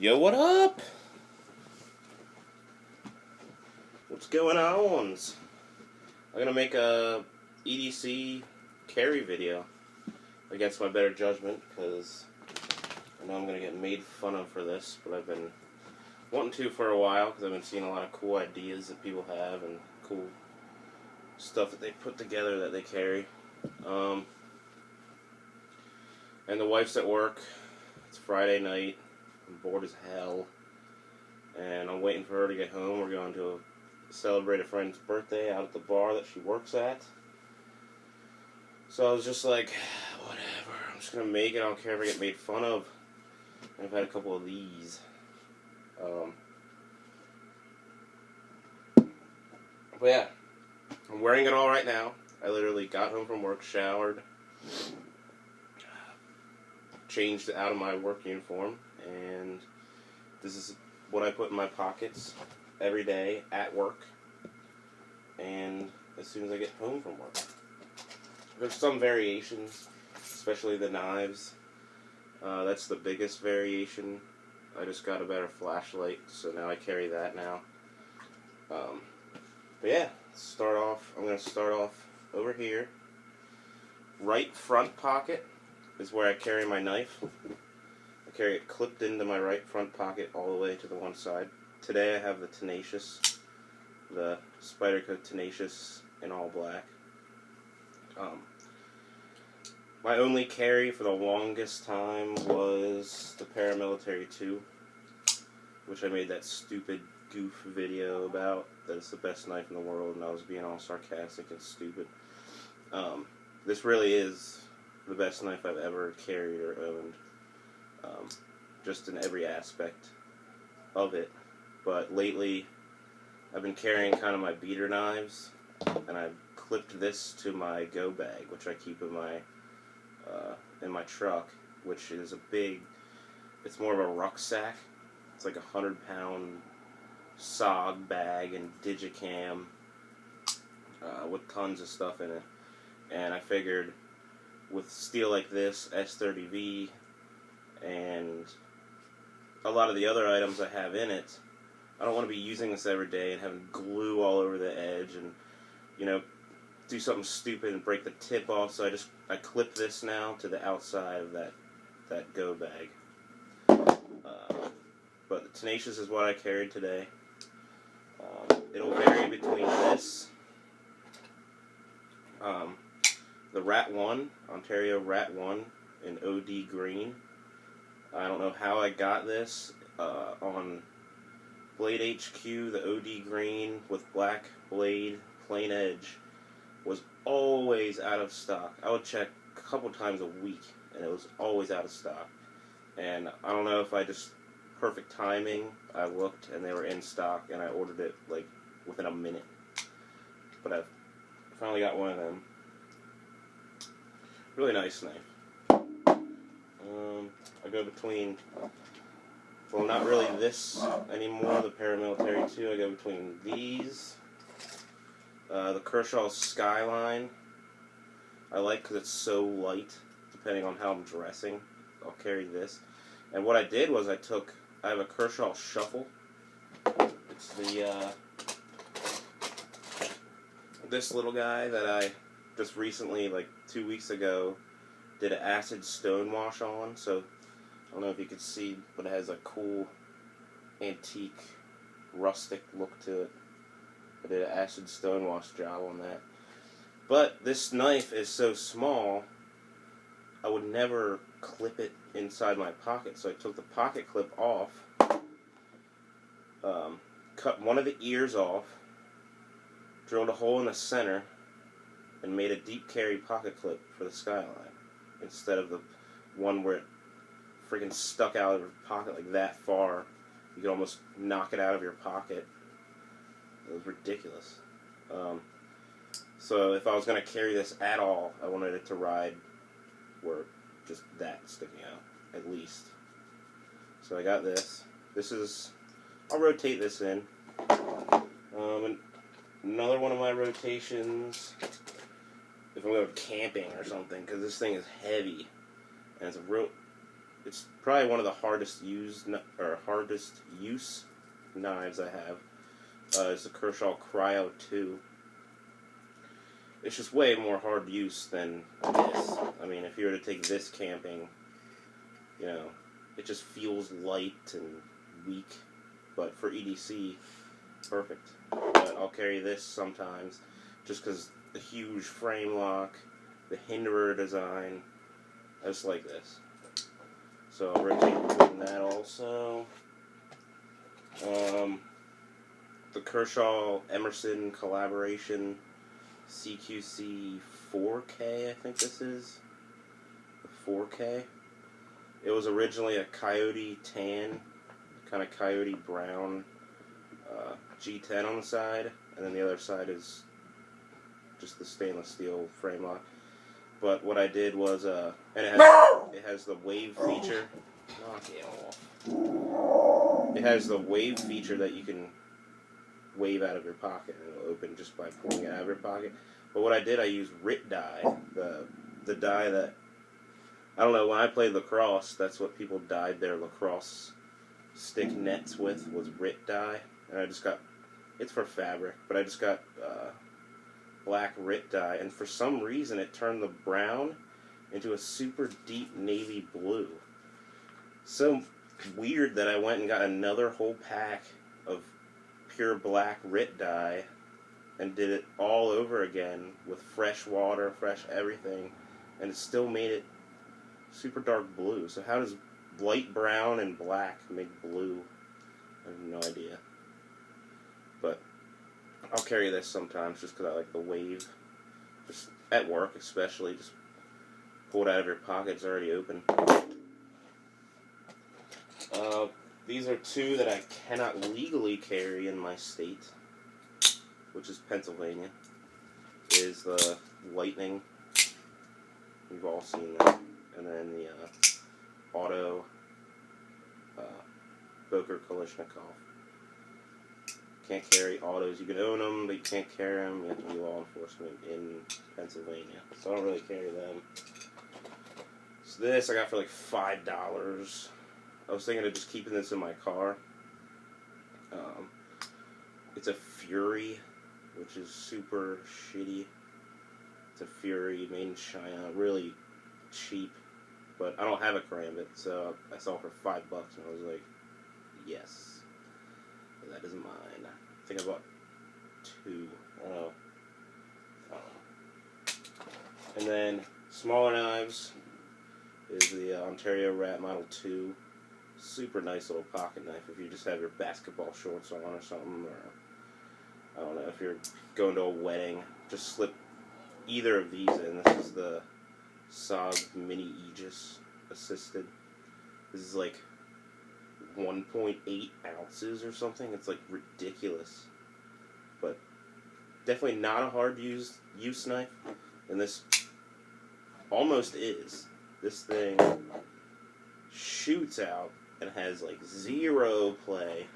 Yo, what up? What's going on? I'm gonna make a EDC carry video against my better judgment because I know I'm gonna get made fun of for this, but I've been wanting to for a while because I've been seeing a lot of cool ideas that people have and cool stuff that they put together that they carry. And the wife's at work. It's Friday night. I'm bored as hell. And I'm waiting for her to get home. We're going to celebrate a friend's birthday out at the bar that she works at. So I was just like, whatever. I'm just going to make it. I don't care if I get made fun of. And I've had a couple of these. But yeah. I'm wearing it all right now. I literally got home from work, showered, changed out of my work uniform, and this is what I put in my pockets every day at work and as soon as I get home from work. There's some variations, especially the knives. That's the biggest variation. I just got a better flashlight, so now I carry that now. But yeah, I'm going to start off over here. Right front pocket is where I carry my knife. I carry it clipped into my right front pocket all the way to the one side. Today I have the Tenacious, the Spyderco Tenacious in all black. My only carry for the longest time was the Paramilitary 2, which I made that stupid goof video about, that it's the best knife in the world, and I was being all sarcastic and stupid. This really is the best knife I've ever carried or owned, just in every aspect of it. But lately, I've been carrying kind of my beater knives, and I've clipped this to my go bag, which I keep in my truck, which is it's more of a rucksack. It's like 100-pound SOG bag and digicam with tons of stuff in it. And I figured with steel like this, S30V, and a lot of the other items I have in it, I don't want to be using this every day and having glue all over the edge and, do something stupid and break the tip off. So I clip this now to the outside of that go bag. But the Tenacious is what I carried today. It'll vary between this, the Rat 1, Ontario Rat 1 in OD green. I don't know how I got this. On Blade HQ, the OD green with black blade, plain edge, was always out of stock. I would check a couple times a week, and it was always out of stock. And I don't know if perfect timing, I looked and they were in stock, and I ordered it like within a minute. But I've finally got one of them. Really nice knife. I go between, well, not really this anymore, the Paramilitary 2. I go between these. The Kershaw Skyline, I like because it's so light, depending on how I'm dressing. I'll carry this. And what I did was I have a Kershaw Shuffle. It's this little guy that I just recently, like 2 weeks ago, did an acid stonewash on. So I don't know if you could see, but it has a cool antique rustic look to it. I did an acid stonewash job on that. But this knife is so small, I would never clip it inside my pocket. So I took the pocket clip off, cut one of the ears off, drilled a hole in the center, and made a deep carry pocket clip for the Skyline, instead of the one where it freaking stuck out of your pocket like that far. You could almost knock it out of your pocket. It was ridiculous. So if I was going to carry this at all, I wanted it to ride where just that sticking out, at least. So I got this. I'll rotate this in. And another one of my rotations, if I'm going camping or something, because this thing is heavy, and it's probably one of the hardest use knives I have. It's the Kershaw Cryo 2. It's just way more hard use than this. I mean, if you were to take this camping, you know, it just feels light and weak. But for EDC, perfect. But I'll carry this sometimes, just because the huge frame lock, the hinderer design, I just like this. So I'll rotate between that also. The Kershaw Emerson collaboration CQC 4K, I think this is. The 4K. It was originally a coyote tan, kind of coyote brown G10 on the side, and then the other side is just the stainless steel frame lock. But what I did was, and it has the wave feature. Knock it off. It has the wave feature that you can wave out of your pocket, and it'll open just by pulling it out of your pocket. But what I did, I used RIT dye, the dye that, I don't know, when I played lacrosse, that's what people dyed their lacrosse stick nets with, was RIT dye. And I just got, it's for fabric, but I just got black RIT dye, and for some reason it turned the brown into a super deep navy blue. So weird that I went and got another whole pack of pure black RIT dye and did it all over again with fresh water, fresh everything, and it still made it super dark blue. So how does light brown and black make blue? I have no idea. But I'll carry this sometimes just because I like the wave. Just at work especially, just pull it out of your pocket, it's already open. These are two that I cannot legally carry in my state, which is Pennsylvania. Is the Lightning. You've all seen that. And then the Auto Boker Kalashnikov. Can't carry autos. You can own them, but you can't carry them. You have to be law enforcement in Pennsylvania. So I don't really carry them. So this I got for like $5. I was thinking of just keeping this in my car. It's a Fury, which is super shitty. It's a Fury made in China, really cheap. But I don't have a Karambit, so I saw it for $5, and I was like, yes. But that is mine. I think I bought 2. I don't know. And then smaller knives is the Ontario Rat Model 2. Super nice little pocket knife if you just have your basketball shorts on or something, or I don't know, if you're going to a wedding, just slip either of these in. This is the SOG Mini Aegis Assisted. This is like 1.8 ounces or something. It's like ridiculous. But definitely not a hard use knife. And this almost is. This thing shoots out and has like 0 play.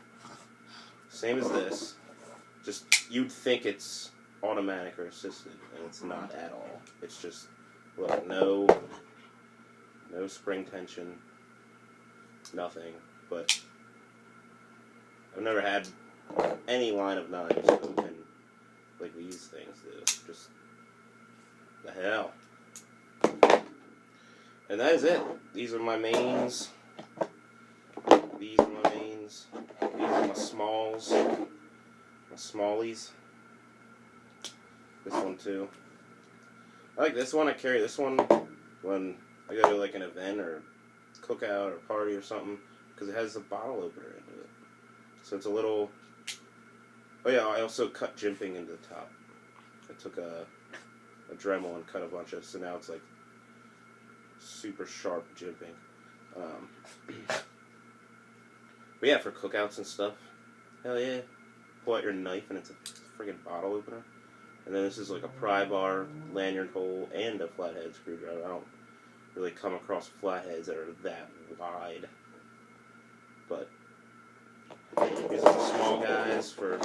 Same as this. Just, you'd think it's automatic or assisted, and it's not at all. It's just, look, no spring tension, nothing. But I've never had any line of knives open like these things do. Just the hell. And that is it. These are my mains. These are my mains. These are my smalls. My smallies. This one too. I like this one. I carry this one when I go to like an event or cookout or party or something, because it has a bottle opener into it. So it's a little... Oh yeah, I also cut jimping into the top. I took a Dremel and cut a bunch of, so now it's like super sharp jimping. But yeah, for cookouts and stuff, hell yeah. Pull out your knife and it's a friggin' bottle opener. And then this is like a pry bar, lanyard hole, and a flathead screwdriver. I don't really come across flatheads that are that wide. But these are the small guys for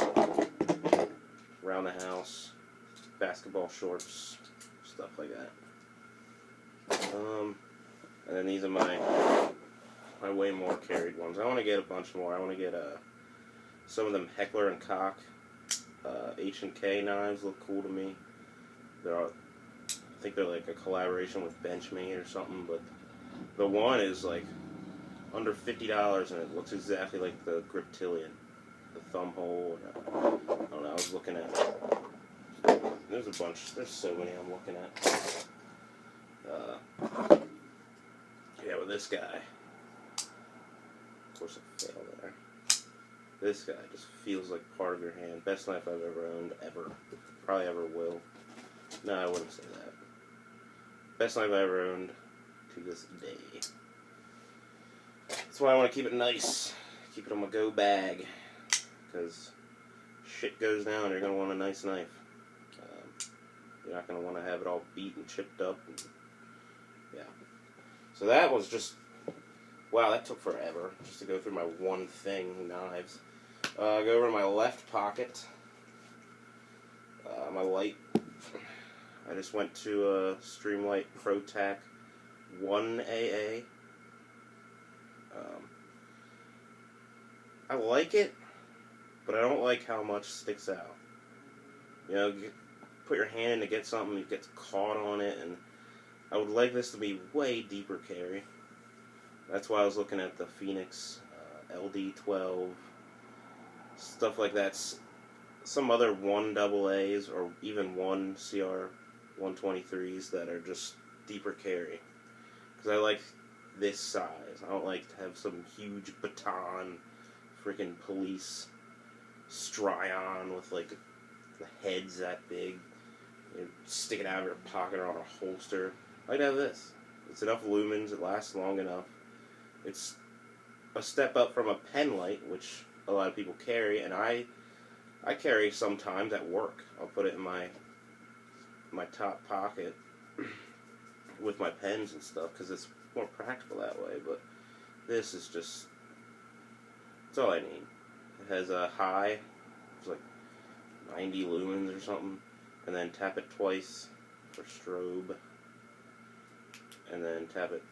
around the house, basketball shorts, stuff like that. And then these are my my way more carried ones. I want to get a bunch more. I want to get some of them Heckler and Koch H&K knives look cool to me. I think they're like a collaboration with Benchmade or something, but the one is like under $50 and it looks exactly like the Griptilian, the thumb hole. I don't know. I was looking at. There's a bunch. There's so many I'm looking at. Yeah, with this guy. Of course, I failed there. This guy just feels like part of your hand. Best knife I've ever owned, ever. Probably ever will. No, I wouldn't say that. Best knife I ever owned to this day. That's why I want to keep it nice. Keep it on my go bag. Because shit goes down, you're going to want a nice knife. You're not going to want to have it all beat and chipped up. And, yeah. So that was just... Wow, that took forever. Just to go through my one thing, knives. Go over to my left pocket. My light. I just went to Streamlight ProTac 1AA. I like it, but I don't like how much sticks out. You know, you put your hand in to get something, it gets caught on it, and I would like this to be way deeper carry. That's why I was looking at the Phoenix LD12, stuff like that. Some other 1AAs or even 1 CR 123s that are just deeper carry. Because I like this size. I don't like to have some huge baton, freaking police Stryon with like the heads that big, you know, sticking out of your pocket or on a holster. I like to have this. It's enough lumens, it lasts long enough. It's a step up from a pen light, which a lot of people carry, and I carry sometimes at work. I'll put it in my top pocket with my pens and stuff because it's more practical that way. But this is just, it's all I need. It has a high, it's like 90 lumens or something, and then tap it twice for strobe, and then tap it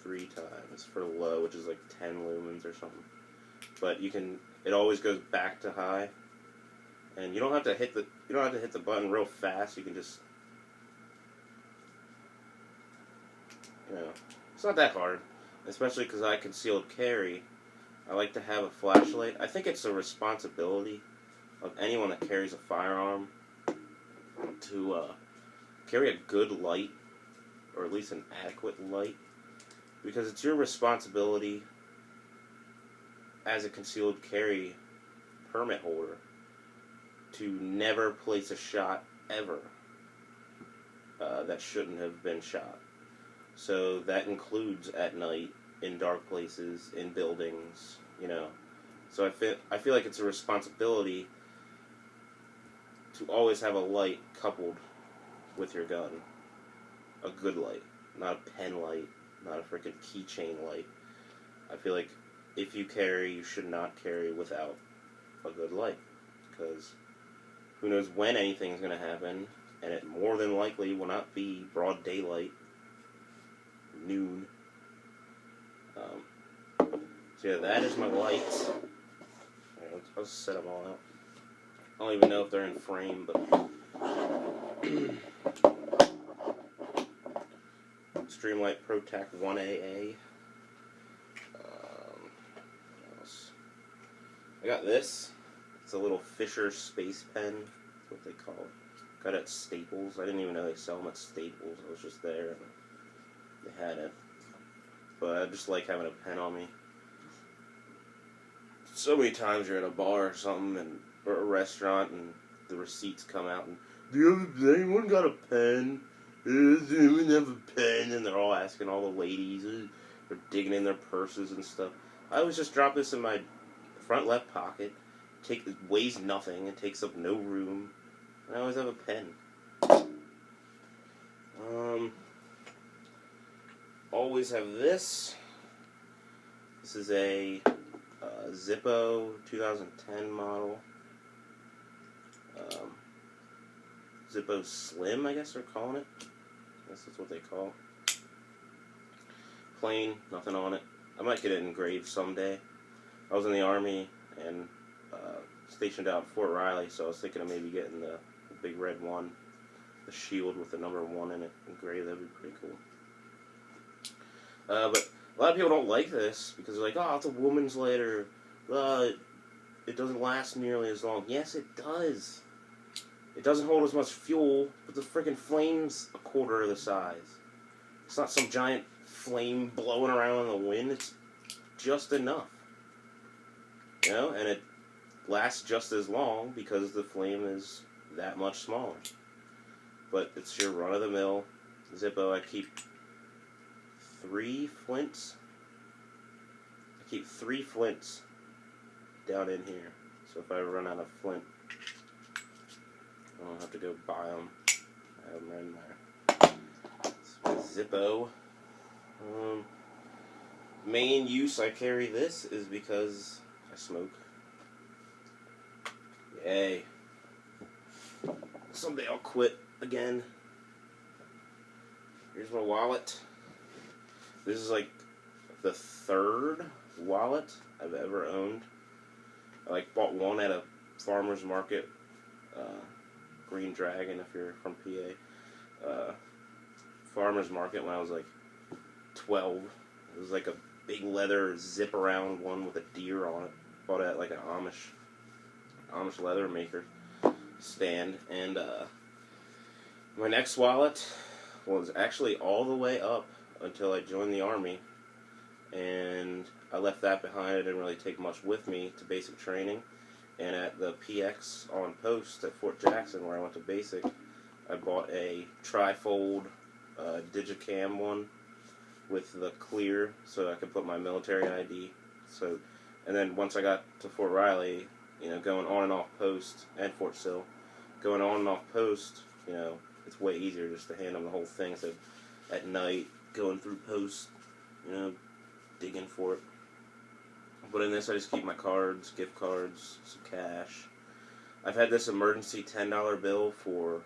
3 times for low, which is like 10 lumens or something. But you can, it always goes back to high, and you don't have to hit the button real fast. You can just, you know, it's not that hard, especially because I concealed carry. I like to have a flashlight. I think it's a responsibility of anyone that carries a firearm to carry a good light, or at least an adequate light, because it's your responsibility as a concealed carry permit holder to never place a shot ever that shouldn't have been shot. So that includes at night, in dark places, in buildings, you know. So I feel like it's a responsibility to always have a light coupled with your gun. A good light, not a pen light, not a freaking keychain light. I feel like if you carry, you should not carry without a good light, because who knows when anything's going to happen, and it more than likely will not be broad daylight, noon. So yeah, that is my lights. Right, I'll set them all out. I don't even know if they're in frame, but Streamlight ProTac 1AA. What else? I got this. It's a little Fisher Space Pen. That's what they call it. Got it at Staples. I didn't even know they sell them at Staples. I was just there and they had it. But I just like having a pen on me. So many times you're at a bar or something, or a restaurant, and the receipts come out, and anyone got a pen? Anyone have a pen? And they're all asking all the ladies. They're digging in their purses and stuff. I always just drop this in my front left pocket. It weighs nothing. It takes up no room. And I always have a pen. Always have this. This is a Zippo 2010 model. Zippo Slim, I guess they're calling it. I guess that's what they call it. Plain, nothing on it. I might get it engraved someday. I was in the Army and stationed out at Fort Riley, so I was thinking of maybe getting the big red one, the shield with the number 1 in it engraved. That'd be pretty cool. But a lot of people don't like this because they're like, oh, it's a woman's lighter. It doesn't last nearly as long. Yes, it does. It doesn't hold as much fuel, but the freaking flame's a quarter of the size. It's not some giant flame blowing around in the wind. It's just enough. You know, and it lasts just as long because the flame is that much smaller. But it's your run-of-the-mill Zippo. I keep 3 flints. I keep 3 flints down in here. So if I run out of flint, I don't have to go buy them. I have them right in there. It's my Zippo. Main use I carry this is because I smoke. Yay. Someday I'll quit again. Here's my wallet. This is like the 3rd wallet I've ever owned. I bought one at a farmer's market, Green Dragon if you're from PA. Farmer's market when I was 12. It was a big leather zip around one with a deer on it. Bought it at an Amish leather maker stand. And my next wallet was actually all the way up until I joined the Army. And I left that behind. I didn't really take much with me to basic training. And at the PX on post at Fort Jackson, where I went to basic, I bought a trifold Digicam one with the clear, so I could put my military ID. And then once I got to Fort Riley, going on and off post, and Fort Sill, going on and off post, it's way easier just to hand them the whole thing. So at night, going through post, digging for it. But in this, I just keep my cards, gift cards, some cash. I've had this emergency $10 bill for,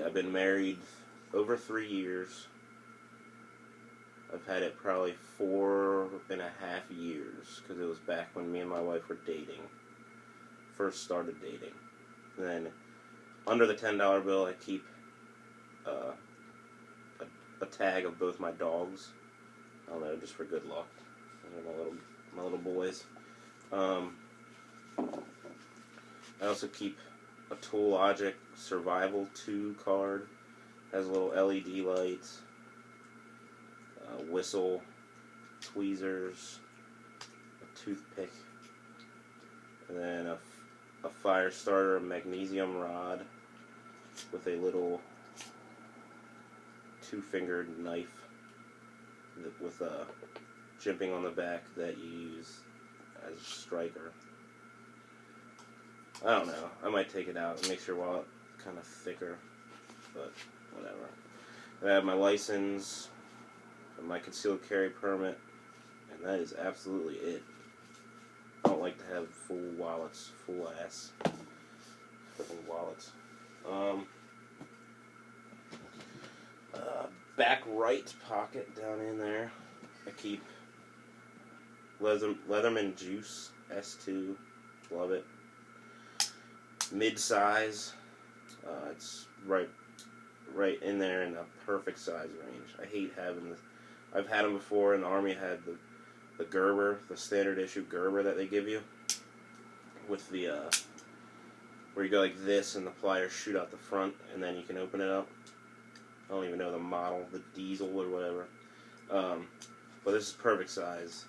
I've been married over 3 years. I've had it probably 4.5 years, because it was back when me and my wife were dating. First started dating. And then, under the $10 bill, I keep a tag of both my dogs. I don't know, just for good luck. They're my little boys. I also keep a Tool Logic Survival 2 card. Has little LED lights, whistle, tweezers, a toothpick, and then a fire starter magnesium rod with a little 2-fingered knife with a jimping on the back that you use as a striker. I don't know. I might take it out and make sure while it's kind of thicker, but whatever. I have my license, and my concealed carry permit, and that is absolutely it. I don't like to have full wallets, full ass freaking wallets. Back right pocket down in there, I keep Leatherman Juice S2, love it. Mid-size, it's right in there in the perfect size range. I hate having this. I've had them before in the Army. I had the Gerber, the standard issue Gerber that they give you, with the where you go like this and the pliers shoot out the front and then you can open it up. I don't even know the model, the diesel or whatever. But this is perfect size.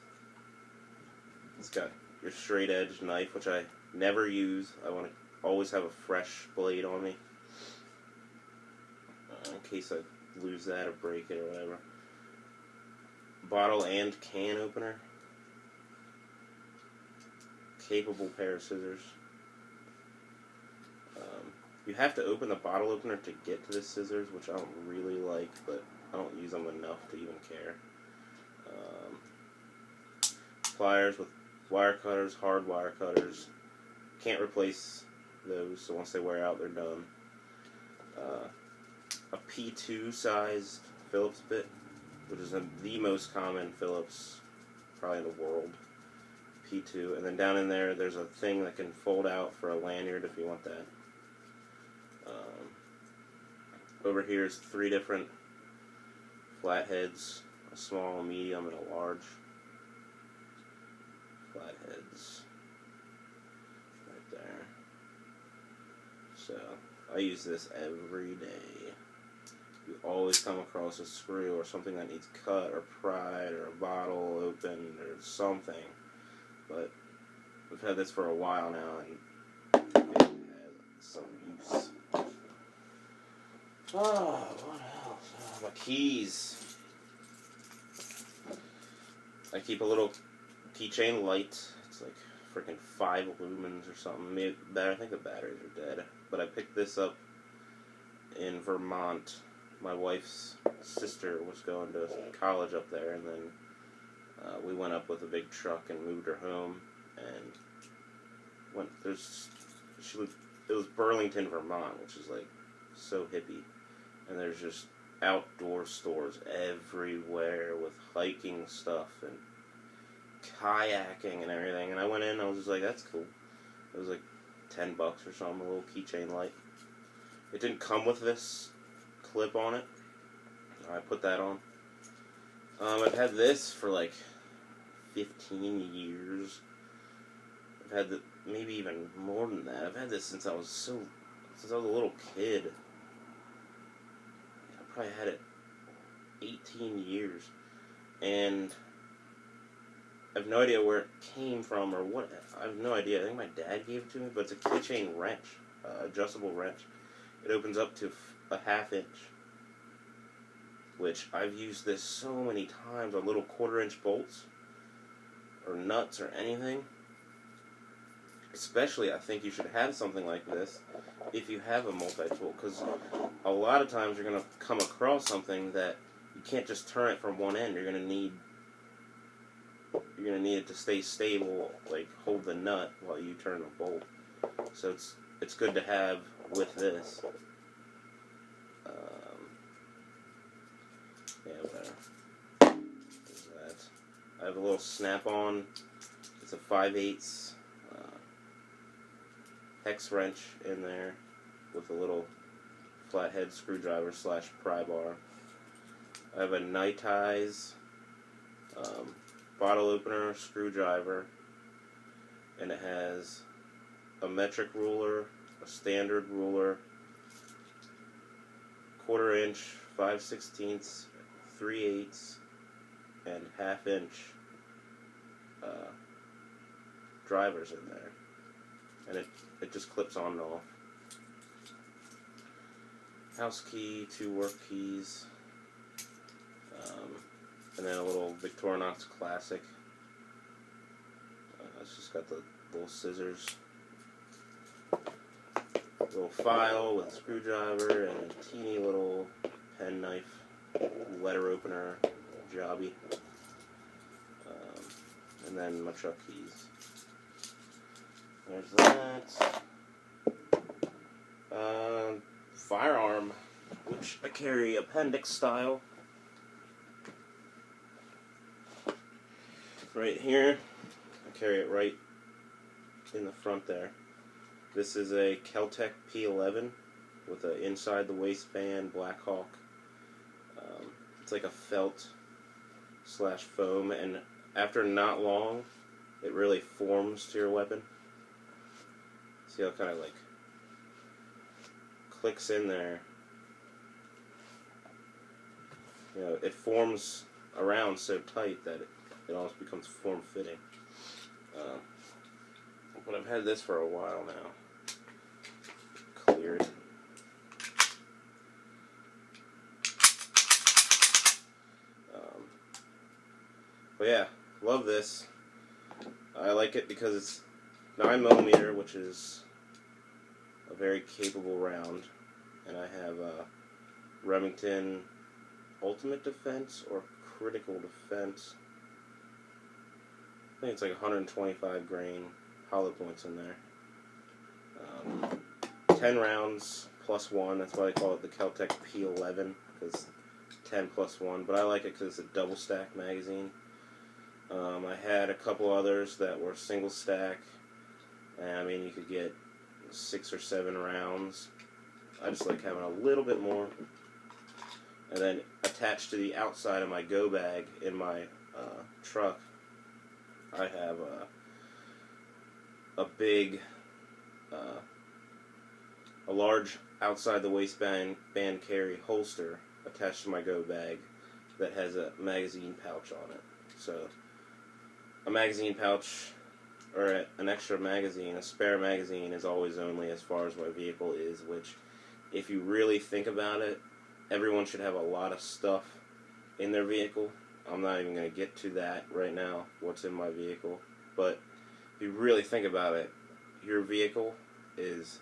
It's got your straight edge knife, which I never use. I want to always have a fresh blade on me, in case I lose that or break it or whatever. Bottle and can opener. Capable pair of scissors. You have to open the bottle opener to get to the scissors, which I don't really like, but I don't use them enough to even care. Pliers with wire cutters, hard wire cutters. Can't replace those, so once they wear out, they're done. A P2 sized Phillips bit, which is the most common Phillips probably in the world. P2. And then down in there, there's a thing that can fold out for a lanyard if you want that. Over here is 3 different flatheads, a small, a medium, and a large. Flatheads. Right there. So, I use this every day. You always come across a screw or something that needs cut or pried or a bottle opened or something. But we've had this for a while now and it has some use. Oh, what else? Oh, my keys. I keep a little keychain light. It's like freaking 5 lumens or something. Maybe, I think the batteries are dead. But I picked this up in Vermont. My wife's sister was going to college up there, and then we went up with a big truck and moved her home. And it was Burlington, Vermont, which is like so hippie. And there's just outdoor stores everywhere with hiking stuff and kayaking and everything. And I went in and I was just like, that's cool. It was like $10 or something, a little keychain light. It didn't come with this clip on it. I put that on. I've had this for like 15 years. I've had maybe even more than that. I've had this since I was a little kid. I probably had it 18 years. And I have no idea where it came from or what. I have no idea. I think my dad gave it to me, but it's a keychain wrench, adjustable wrench. It opens up to a 1/2 inch, which I've used this so many times on little 1/4 inch bolts or nuts or anything. Especially, I think you should have something like this if you have a multi-tool, because a lot of times you're going to come across something that you can't just turn it from one end. You're going to need it to stay stable, like hold the nut while you turn the bolt. So it's good to have with this. Yeah, whatever. There's that. I have a little snap-on. It's a 5/8 hex wrench in there with a little flathead screwdriver / pry bar. I have a Nitize bottle opener screwdriver, and it has a metric ruler, a standard ruler, 1/4 inch, 5/16, 3/8, and 1/2 inch drivers in there, and it just clips on and off. House key, 2 work keys, and then a little Victorinox Classic. It's just got the little scissors, a little file with a screwdriver, and a teeny little pen knife, letter opener, jobby, and then my truck keys. There's that. Firearm, which I carry appendix style. Right here, I carry it right in the front there. This is a Kel-Tec P11 with a inside the waistband Black Hawk. It's like a felt / foam, and after not long, it really forms to your weapon. See how it kind of like clicks in there. You know, it forms around so tight that it almost becomes form-fitting. But I've had this for a while now. Cleared. But yeah, love this. I like it because it's 9mm, which is a very capable round, and I have a Remington Ultimate Defense or Critical Defense. I think it's like 125 grain hollow points in there. 10 rounds plus 1. That's why they call it the Kel-Tec P11, because 10 plus 1. But I like it because it's a double stack magazine. I had a couple others that were single stack, and I mean you could get 6 or 7 rounds. I just like having a little bit more. And then attached to the outside of my go bag in my truck, I have a big, a large outside the waistband carry holster attached to my go bag that has a magazine pouch on it. So a magazine pouch or an extra magazine, a spare magazine, is always only as far as my vehicle is, which, if you really think about it, everyone should have a lot of stuff in their vehicle. I'm not even going to get to that right now, what's in my vehicle. But if you really think about it, your vehicle is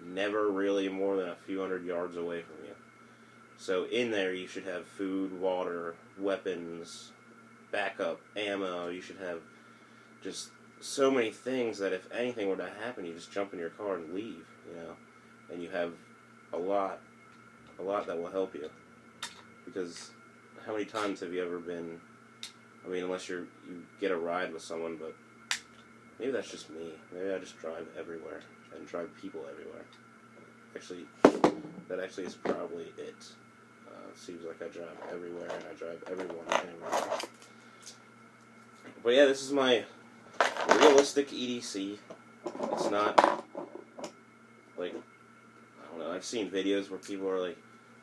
never really more than a few hundred yards away from you. So in there you should have food, water, weapons, backup, ammo. You should have just so many things that if anything were to happen, you just jump in your car and leave, you know. And you have a lot that will help you. Because how many times have you ever been, I mean, unless you get a ride with someone, but maybe that's just me. Maybe I just drive everywhere and drive people everywhere. Actually, that actually is probably it. Seems like I drive everywhere and I drive everyone anywhere. But yeah, this is my realistic EDC. It's not like, I don't know, I've seen videos where people are like,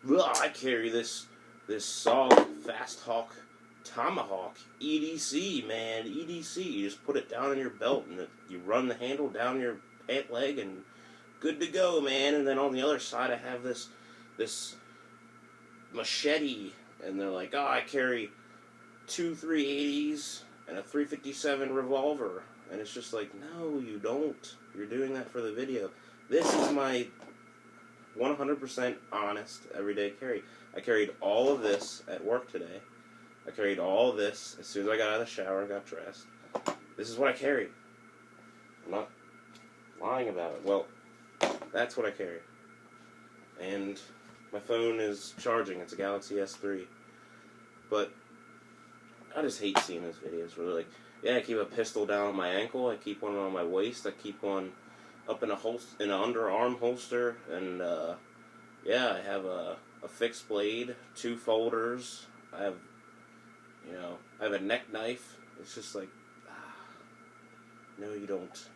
I carry this SOG Fast Hawk Tomahawk EDC, man, EDC. You just put it down in your belt and you run the handle down your pant leg and good to go, man. And then on the other side I have this machete, and they're like, I carry 2 380s and a 357 revolver. And it's just like, no, you don't. You're doing that for the video. This is my 100% honest everyday carry. I carried all of this at work today. I carried all of this as soon as I got out of the shower and got dressed. This is what I carry. I'm not lying about it. Well, that's what I carry. And my phone is charging. It's a Galaxy S3. But I just hate seeing those videos where they're like, yeah, I keep a pistol down on my ankle. I keep one on my waist. I keep one up in an underarm holster. And, yeah, I have a fixed blade, 2 folders. I have, I have a neck knife. It's just like, no, you don't.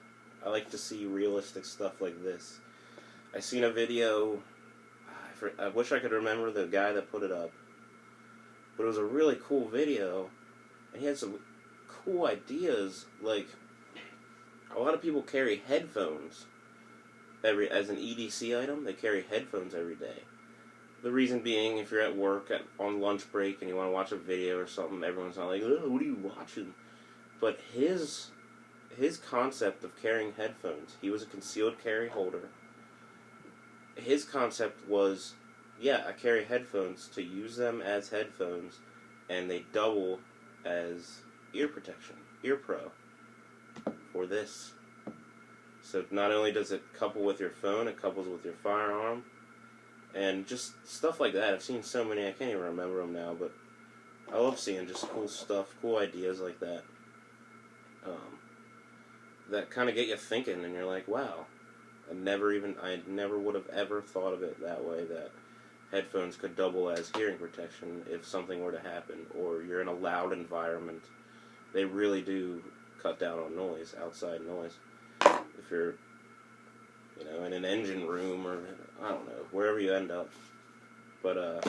I like to see realistic stuff like this. I seen a video, I wish I could remember the guy that put it up, but it was a really cool video, and he had some cool ideas. Like, a lot of people carry headphones as an EDC item. They carry headphones every day. The reason being, if you're at work on lunch break and you want to watch a video or something, everyone's not like, oh, what are you watching? But his concept of carrying headphones, he was a concealed carry holder. His concept was, yeah, I carry headphones to use them as headphones, and they double as ear protection, ear pro, for this. So not only does it couple with your phone, it couples with your firearm, and just stuff like that. I've seen so many, I can't even remember them now, but I love seeing just cool stuff, cool ideas like that. That kind of get you thinking, and you're like, wow, I never would have ever thought of it that way, that headphones could double as hearing protection if something were to happen, or you're in a loud environment. They really do cut down on noise, outside noise. If you're, in an engine room, or, I don't know, wherever you end up. But,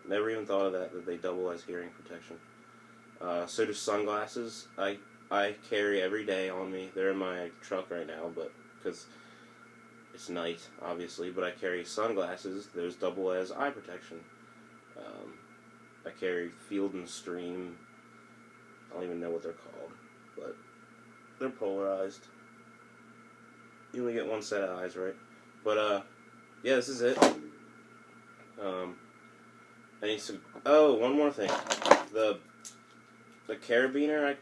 never even thought of that they double as hearing protection. So do sunglasses. I carry every day on me. They're in my truck right now, but because it's night, obviously. But I carry sunglasses. Those double as eye protection. I carry Field and Stream. I don't even know what they're called, but they're polarized. You only get one set of eyes, right? But yeah, this is it. I need some. Oh, one more thing. The carabiner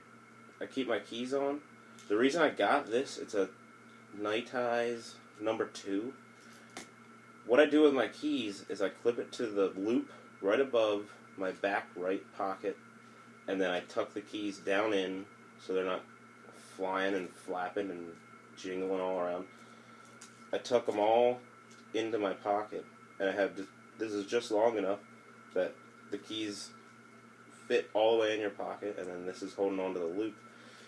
I keep my keys on. The reason I got this, it's a Night Eyes number 2. What I do with my keys is I clip it to the loop right above my back right pocket and then I tuck the keys down in so they're not flying and flapping and jingling all around. I tuck them all into my pocket, and I have this is just long enough that the keys fit all the way in your pocket, and then this is holding on to the loop.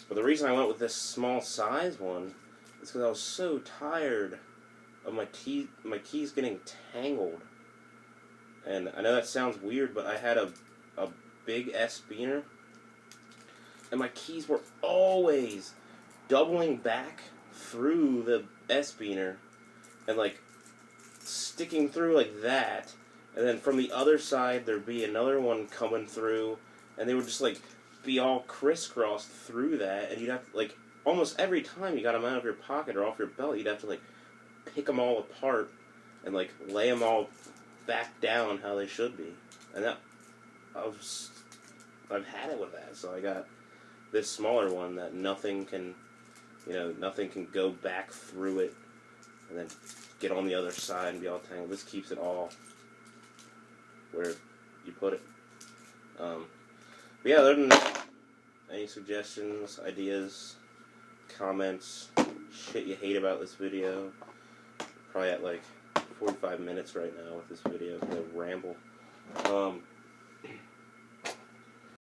But the reason I went with this small size one is because I was so tired of my keys getting tangled. And I know that sounds weird, but I had a big S beaner, and my keys were always doubling back through the S beaner and like sticking through like that, and then from the other side there'd be another one coming through, and they would just like be all crisscrossed through that, and you'd have to, like, almost every time you got them out of your pocket or off your belt, you'd have to like pick them all apart and like lay them all back down how they should be. And that I've had it with that, so I got this smaller one that nothing can go back through it and then get on the other side and be all tangled. This keeps it all where you put it. But yeah, other than that, any suggestions, ideas, comments, shit you hate about this video? Probably at like 45 minutes right now with this video. I'm gonna ramble.